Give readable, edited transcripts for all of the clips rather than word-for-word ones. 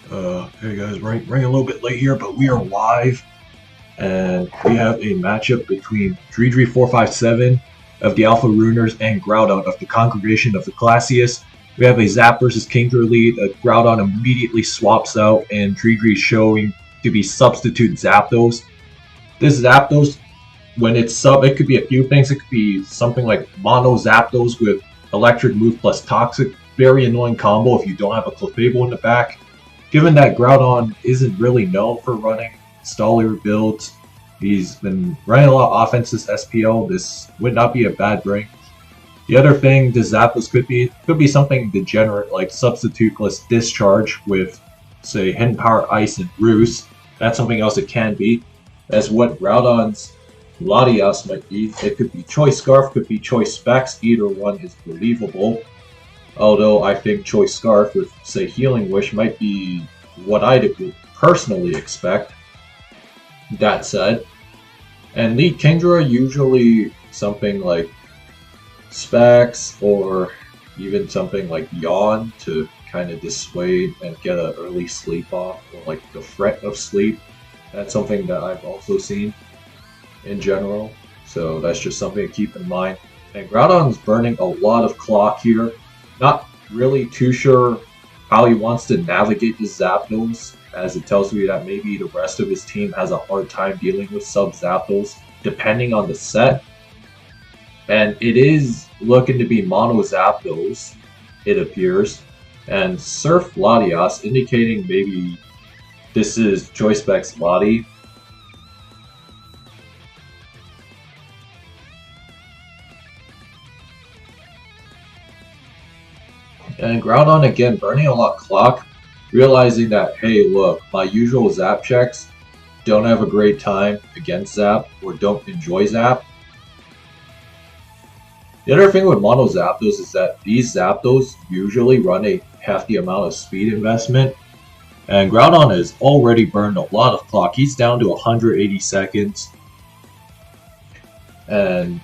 Hey guys, running a little bit late here, but we are live, and we have a matchup between Dridri457 of the Alpha Runers and Groudon of the Congregation of the Classiest. We have a Zap versus Kingdra lead. Groudon immediately swaps out, and Dridri showing to be substitute Zapdos. This Zapdos, when it's sub, it could be a few things. It could be something like Mono Zapdos with Electric Move plus Toxic. Very annoying combo if you don't have a Clefable in the back. Given that Groudon isn't really known for running stallier builds, he's been running a lot of offenses SPL. This would not be a bad bring. The other thing the Zapdos could be something degenerate like Substituteless Discharge with, say, Hidden Power Ice and Roost. That's something else it can be. As what Groudon's Latias might be. It could be Choice Scarf, could be Choice Specs. Either one is believable. Although I think Choice Scarf with, say, Healing Wish might be what I'd personally expect. That said, and lead Kingdra usually something like Specs or even something like Yawn to kind of dissuade and get an early sleep off, or like the threat of sleep. That's something that I've also seen in general, so that's just something to keep in mind. And Groudon's burning a lot of clock here. Not really too sure how he wants to navigate the Zapdos, as it tells me that maybe the rest of his team has a hard time dealing with sub-Zapdos, depending on the set. And it is looking to be Mono Zapdos, it appears, and Surf Latias, indicating maybe this is Choice Specs Lati. And Groudon again burning a lot of clock, realizing that, hey look, my usual Zap checks don't have a great time against Zap or don't enjoy Zap. The other thing with Mono Zapdos is that these Zapdos usually run a hefty amount of speed investment, and Groudon has already burned a lot of clock. He's down to 180 seconds. And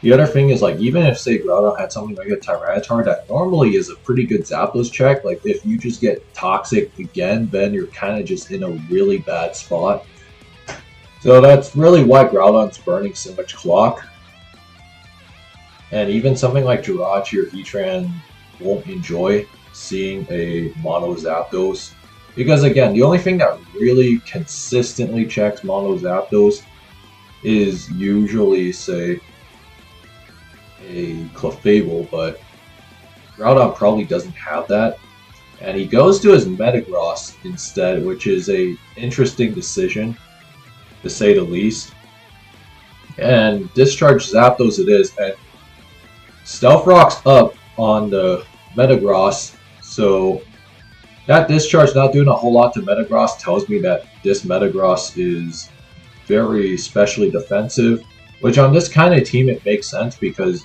the other thing is, like, even if, say, Groudon had something like a Tyranitar that normally is a pretty good Zapdos check, like, if you just get Toxic again, then you're kind of just in a really bad spot. So that's really why Groudon's burning so much clock. And even something like Jirachi or Heatran won't enjoy seeing a Mono Zapdos. Because, again, the only thing that really consistently checks Mono Zapdos is usually, say, a Clefable, but Groudon probably doesn't have that, and he goes to his Metagross instead, which is a interesting decision, to say the least. And Discharge Zapdos it is, and Stealth Rock's up on the Metagross, so that Discharge not doing a whole lot to Metagross tells me that this Metagross is very specially defensive, which on this kind of team it makes sense because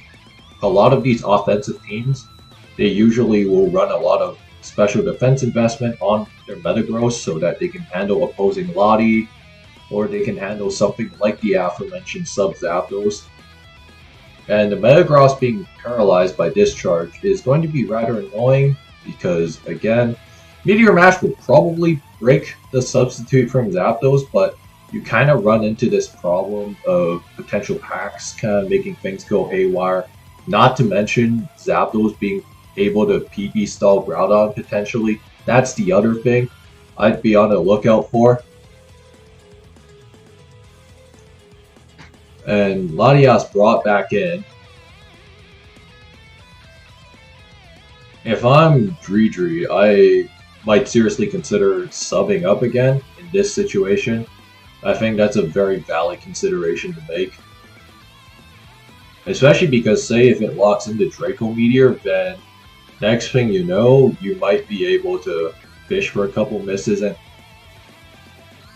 a lot of these offensive teams, they usually will run a lot of special defense investment on their Metagross so that they can handle opposing Lati, or they can handle something like the aforementioned sub-Zapdos. And the Metagross being paralyzed by Discharge is going to be rather annoying because, again, Meteor Mash will probably break the substitute from Zapdos, but you kind of run into this problem of potential packs kind of making things go haywire. Not to mention Zapdos being able to PP stall Groudon potentially. That's the other thing I'd be on the lookout for. And Latias brought back in. If I'm Dridri, I might seriously consider subbing up again in this situation. I think that's a very valid consideration to make. Especially because, say, if it locks into Draco Meteor, then next thing you know, you might be able to fish for a couple misses and...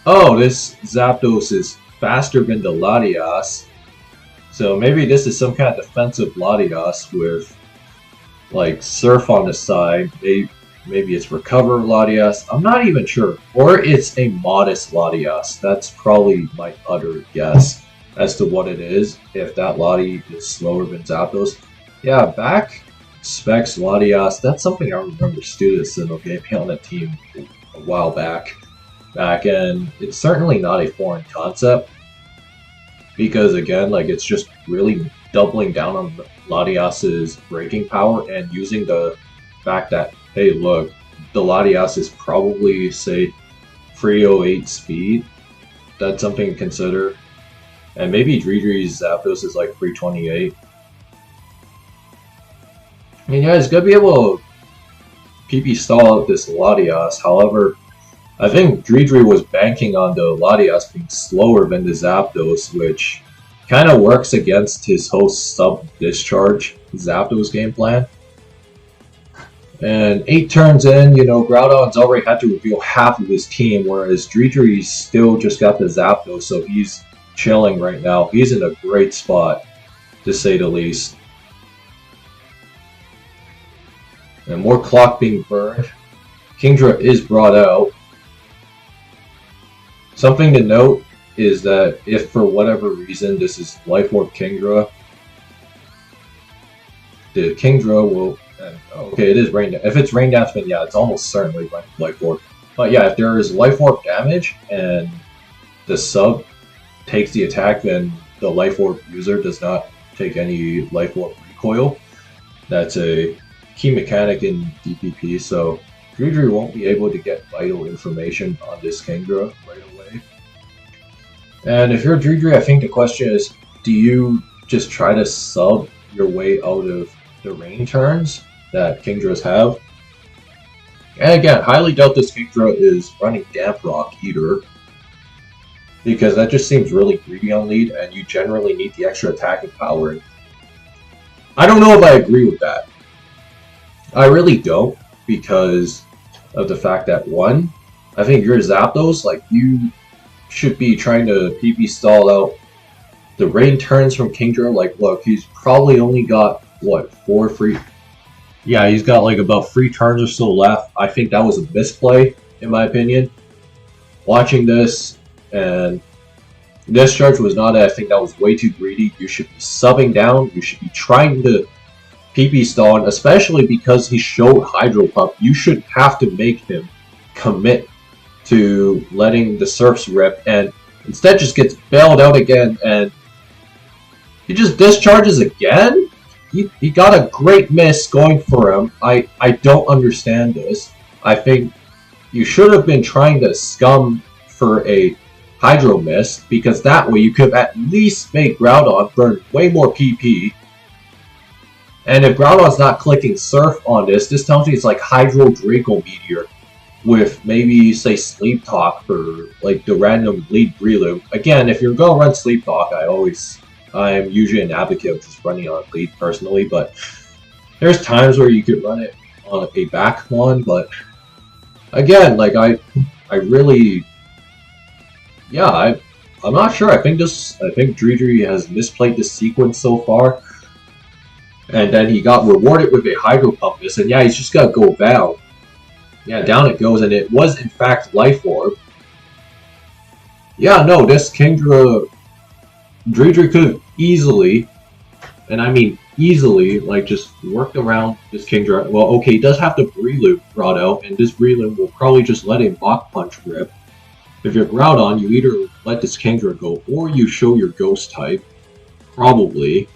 oh, this Zapdos is faster than the Latias. So maybe this is some kind of defensive Latias with, like, Surf on the side. Maybe it's Recover Latias. I'm not even sure. Or it's a modest Latias. That's probably my utter guess as to what it is, if that Lati is slower than Zapdos. Yeah, back Specs Latias, that's something I remember Students in, okay, on that team a while back, and it's certainly not a foreign concept, because again, like, it's just really doubling down on Latias's breaking power and using the fact that, hey, look, the Latias is probably, say, 308 speed. That's something to consider. And maybe Dridri's Zapdos is like 328. I mean, yeah, he's gonna be able to PP stall out this Latias. However, I think Dridri was banking on the Latias being slower than the Zapdos, which kind of works against his whole sub-discharge Zapdos game plan. And 8 turns in, you know, Groudon's already had to reveal half of his team, whereas Dridri's still just got the Zapdos, so he's chilling right now. He's in a great spot, to say the least. And more clock being burned. Kingdra is brought out. Something to note is that if for whatever reason this is Life Orb Kingdra, the Kingdra will... okay, it is Rain Dance. If it's Rain Dance, then yeah, it's almost certainly Life Orb. But yeah, if there is Life Orb damage and the sub takes the attack, then the Life Orb user does not take any Life Orb recoil. That's a key mechanic in DPP, so Dridri won't be able to get vital information on this Kingdra right away. And if you're Dridri, I think the question is, do you just try to sub your way out of the rain turns that Kingdras have? And again, highly doubt this Kingdra is running Damp Rock either, because that just seems really greedy on lead, and you generally need the extra attacking power. I don't know if I agree with that. I really don't, because of the fact that, one, I think your Zapdos, like, you should be trying to PP stall out the rain turns from Kingdra. Like, look, he's probably only got, what, 4 free... Yeah, he's got like about 3 turns or so left. I think that was a misplay, in my opinion. Watching this, and discharge was not it. I think that was way too greedy. You should be subbing down. You should be trying to PP stall, especially because he showed Hydro Pump. You should have to make him commit to letting the Surfs rip, and instead just gets bailed out again, and he just discharges again? He got a great miss going for him. I don't understand this. I think you should have been trying to scum for a Hydro miss, because that way you could at least make Groudon burn way more PP. And if Groudon's not clicking Surf on this, this tells me it's like Hydro Draco Meteor with maybe, say, Sleep Talk for like the random lead Breloom. Again, if you're gonna run Sleep Talk, I'm usually an advocate of just running on lead personally, but there's times where you could run it on a back one, but again, like I'm not sure. I think Dridri has misplayed this sequence so far. And then he got rewarded with a Hydro Pump miss, and yeah, he's just gotta go down. Yeah, down it goes, and it was in fact Life Orb. Yeah, no, this Kingdra, Dridri could have easily, and I mean easily, like, just worked around this Kingdra. Well, okay, he does have the Breloom brought out, and this Breloom will probably just let a Mach Punch rip. If you're Groudon, you either let this Kingdra go, or you show your Ghost type. Probably.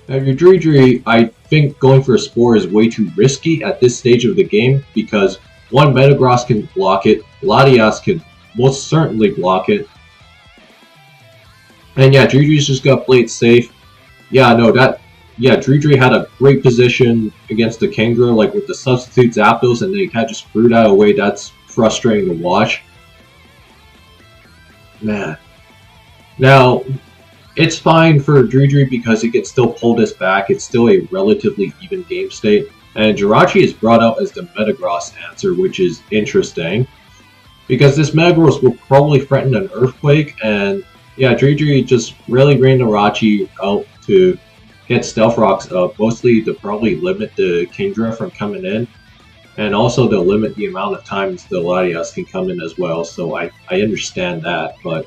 And if you're Dridri, I think going for a Spore is way too risky at this stage of the game, because one, Metagross can block it, Latias can most certainly block it. And yeah, Dridri's just got played safe. Yeah, no, Dridri had a great position against the Kingdra, like with the substitute Zapdos, and they kind of just threw that away. That's frustrating to watch. Man. Now, it's fine for Dridri because he can still pull this back. It's still a relatively even game state. And Jirachi is brought out as the Metagross answer, which is interesting, because this Metagross will probably threaten an Earthquake, and yeah, Dridri just really ran Jirachi out to get Stealth Rocks up, mostly to probably limit the Kingdra from coming in, and also to limit the amount of times the Latias can come in as well, so I understand that, but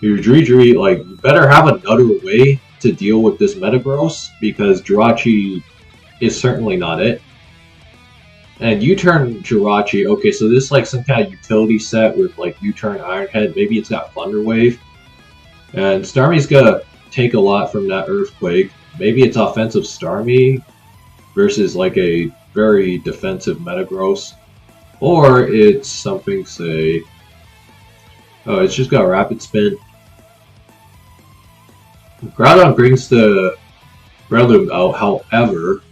your Dridri, like, you better have another way to deal with this Metagross, because Jirachi is certainly not it. And U-turn Jirachi. Okay, so this is like some kind of utility set with like U-turn Iron Head. Maybe it's got Thunder Wave. And Starmie's gonna take a lot from that Earthquake. Maybe it's offensive Starmie versus like a very defensive Metagross. Or it's something, say... Oh, it's just got Rapid Spin. Groudon brings the Breloom out, however,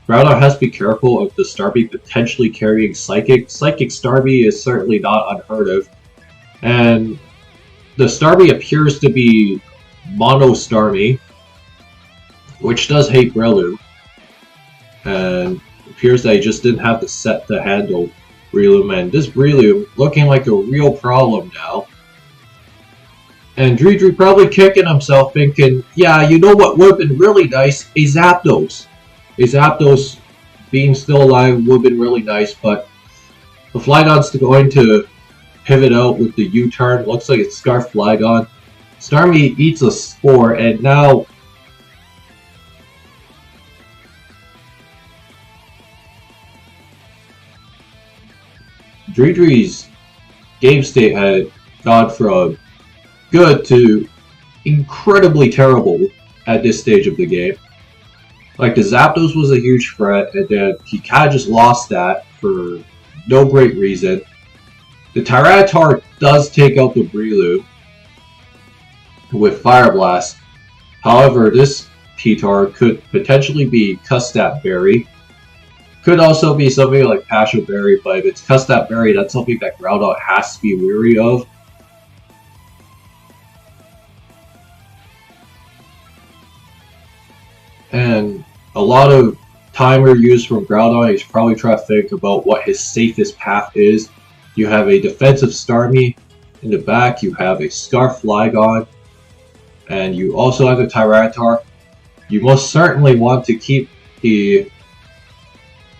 Groudon has to be careful of the Starmie potentially carrying Psychic. Psychic Starmie is certainly not unheard of. And the Starmie appears to be Mono Starmie, which does hate Breloom. And it appears that he just didn't have the set to handle Breloom. And this Breloom looking like a real problem now. And Dridri probably kicking himself thinking, yeah, you know what would have been really nice? A Zapdos. A Zapdos being still alive would have been really nice, but the Flygon's going to pivot out with the U-turn. Looks like it's Scarf Flygon. Starmie eats a Spore, and now Dridri's game state had gone from good to incredibly terrible at this stage of the game. Like, the Zapdos was a huge threat, and then he kind of just lost that for no great reason. The Tyranitar does take out the Breloom with Fire Blast. However, this P-Tar could potentially be Custap Berry. Could also be something like Passion Berry, but if it's Custap Berry, that's something that Groudon has to be wary of. And a lot of timer used from Groudon, he's probably trying to think about what his safest path is. You have a defensive Starmie in the back, you have a Scarf Flygon, and you also have the Tyranitar. You most certainly want to keep the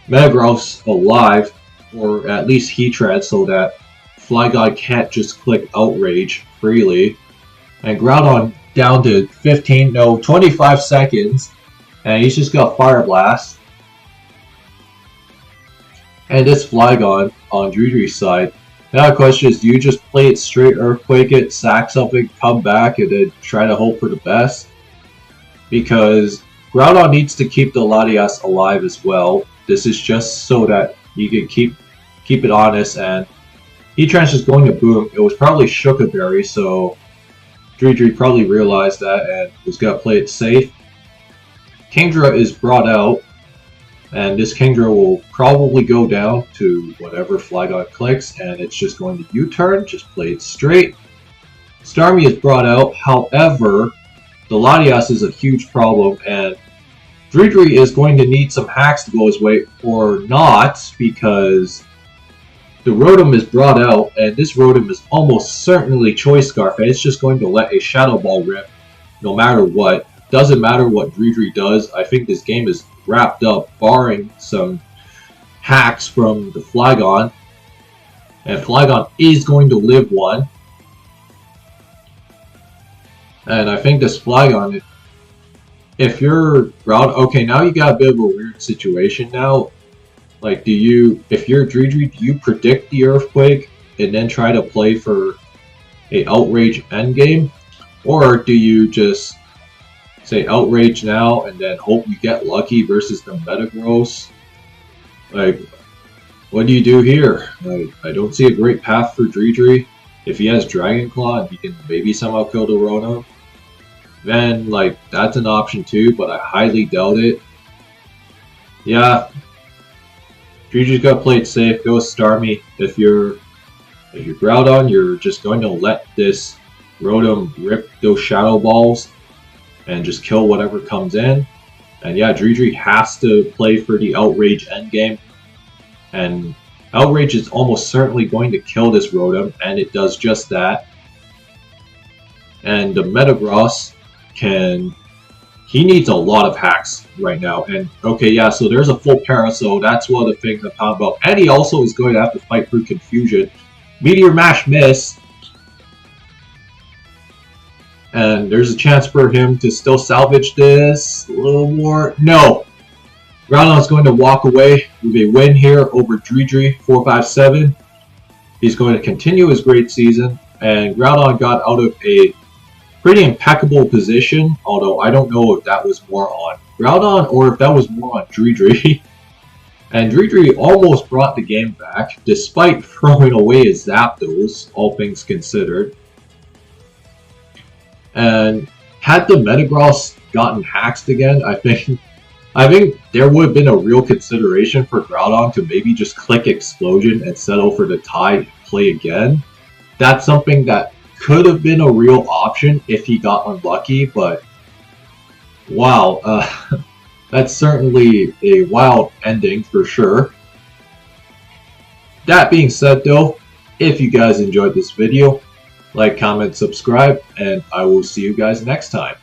Metagross alive, or at least Heatran, so that Flygon can't just click Outrage freely. And Groudon down to 25 seconds. And he's just got Fire Blast. And this Flygon on Dridri's side. Now the question is, do you just play it straight, Earthquake it, sack something, come back, and then try to hope for the best? Because Groudon needs to keep the Latias alive as well. This is just so that you can keep it honest, and Heatran's just going to boom. It was probably Shuka Berry, so Dridri probably realized that and was going to play it safe. Kingdra is brought out, and this Kingdra will probably go down to whatever Flygon clicks, and it's just going to U-turn, just play it straight. Starmie is brought out, however, the Latias is a huge problem, and Dridri is going to need some hacks to go his way, or not, because the Rotom is brought out, and this Rotom is almost certainly Choice Scarf, and it's just going to let a Shadow Ball rip no matter what. Doesn't matter what Dridri does. I think this game is wrapped up, barring some hacks from the Flygon. And Flygon is going to live one. And I think this Flygon, if you're Groudon, okay, now you got a bit of a weird situation now. Like, if you're Dridri, do you predict the Earthquake and then try to play for a Outrage endgame? Or do you just say Outrage now and then hope you get lucky versus the Metagross? Like, what do you do here? I don't see a great path for Dridri. If he has Dragon Claw and he can maybe somehow kill the Rotom, then like that's an option too, but I highly doubt it. Yeah, Dridri's gotta play it safe. Go with Starmie. If you're Groudon, you're just going to let this Rotom rip those Shadow Balls and just kill whatever comes in. And yeah, Dridri has to play for the Outrage endgame. And Outrage is almost certainly going to kill this Rotom, and it does just that. And the Metagross he needs a lot of hacks right now. And okay, yeah, so there's a full para, so that's one of the things I'm talking about. And he also is going to have to fight through Confusion. Meteor Mash miss. And there's a chance for him to still salvage this a little more. No! Groudon's going to walk away with a win here over Dridri457. He's going to continue his great season, and Groudon got out of a pretty impeccable position, although I don't know if that was more on Groudon or if that was more on Dridri. And Dridri almost brought the game back, despite throwing away his Zapdos, all things considered. And had the Metagross gotten hacked again, I think there would have been a real consideration for Groudon to maybe just click Explosion and settle for the tie and play again. That's something that could have been a real option if he got unlucky, but wow, that's certainly a wild ending for sure. That being said though, if you guys enjoyed this video, like, comment, subscribe, and I will see you guys next time.